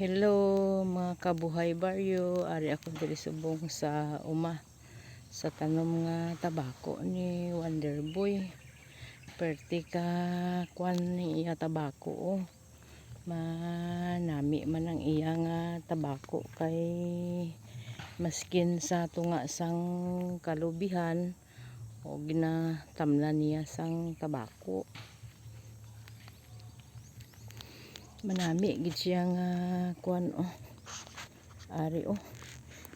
Hello mga kabuhay baryo, ari ako diri subong sa sa tanom nga tabako ni Wonderboy. Perti ka kwan ni iya tabako manami man ang iya nga tabako kay maskin sa tunga sang kalubihan o ginatamnan niya sang tabako. Manami gid siya nga kuan ari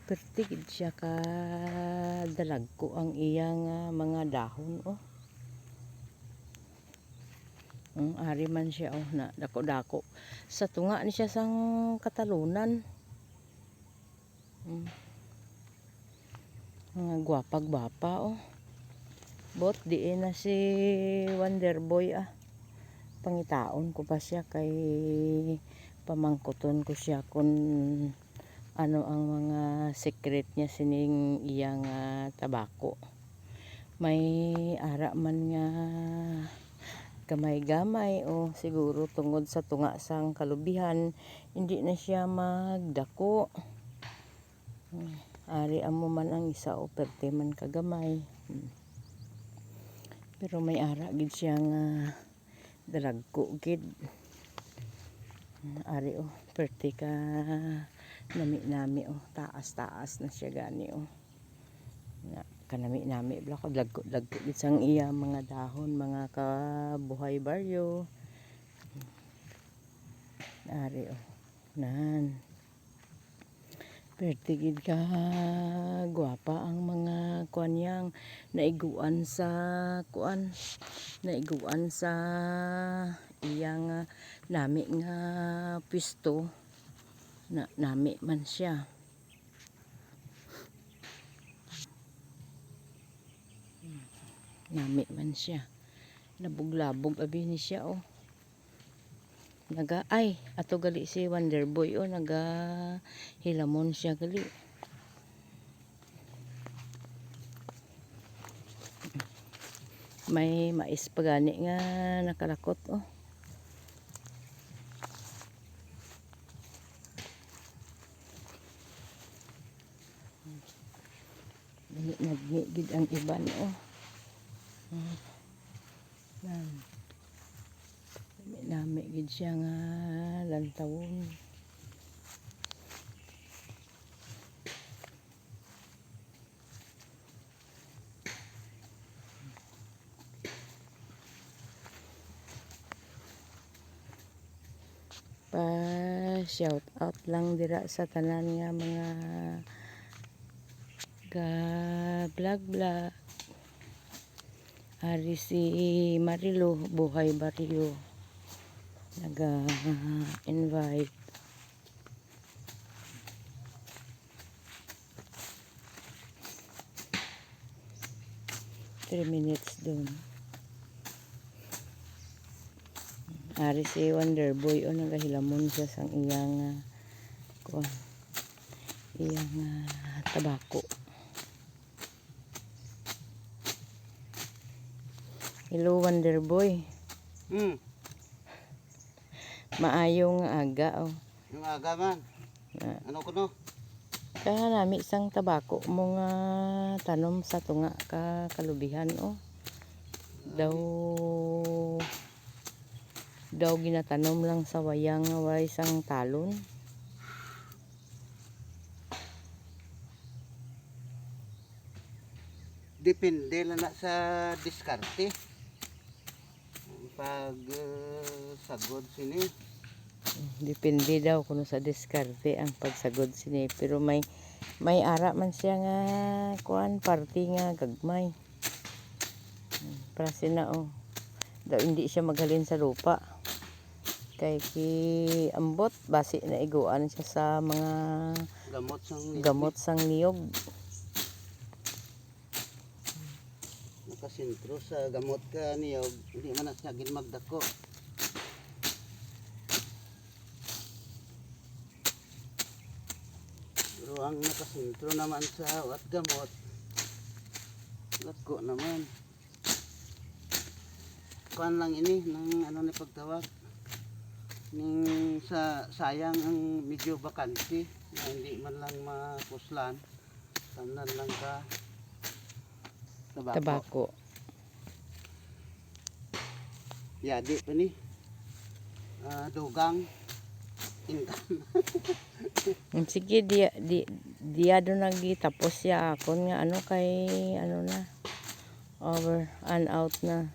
perti gid siya ka dalagko ang iyang mga dahon ari man siya na dako-dako sa tunga ni siya sang katalunan. Mga gwapa-gwapa bot diin na si Wonderboy pangitaon ko pa siya kay pamangkuton ko siya kung ano ang mga secret niya sining iyang tabako. May ara man nga gamay-gamay siguro tungod sa tunga sang kalubihan hindi na siya magdako. Ari amo man ang isa perte man kagamay. Pero may ara gid siya nga dalagko gid. Ari perti ka nami-nami taas-taas na siya gani kanami-nami bla ko lagko gid sang iya mga dahon mga kabuhay baryo. Ari nan perti gid ka gwapa ang mga kuan yang naiguan sa iyang nami nga pisto nami man siya. Nami man siya. Nabuglabog abi ni siya naga ay ato gali si Wonderboy naga hilamon siya gali. May mais pa gani nga nakalakot nagmigid ang iban nami gid siya nga lantawon. Pa shout out lang dira sa tanan nga mga ga vlog ari si Marilo Buhay Baryo naga invite. Three minutes dun ari si Wonderboy nagahilamon siya sang iyang tabako. Hello Wonderboy. Maayong aga Yung aga man. Ano ko no? Kaya nami sang tabako mo nga tanom sa tunga ka kalubihan daw ginatanom lang sa wayang way sang talon. Depende lang na sa diskarte. Pag sagod sini. Depende daw kung sa diskarte ang pagsagod sini. Pero may ara man siya nga kuan party nga gagmay. Para sina daw hindi siya maghalin sa lupa. Kay ambot basi na iguan siya sa mga gamot sang niyog. Nakasintro sa gamot ka niyog, hindi man na siya magdako. Pero ang nakasintro naman sa gamot, dako naman. Kuan lang ini ng ano ni pagtawag Ning sa sayang ang medyo vacancy na hindi man lang mapuslan. Tanan lang ka tabako. Tabako. Yadi pa ni. Dugang. Sige, dia do nagitapos ya akon nga ano kay ano na over and out na.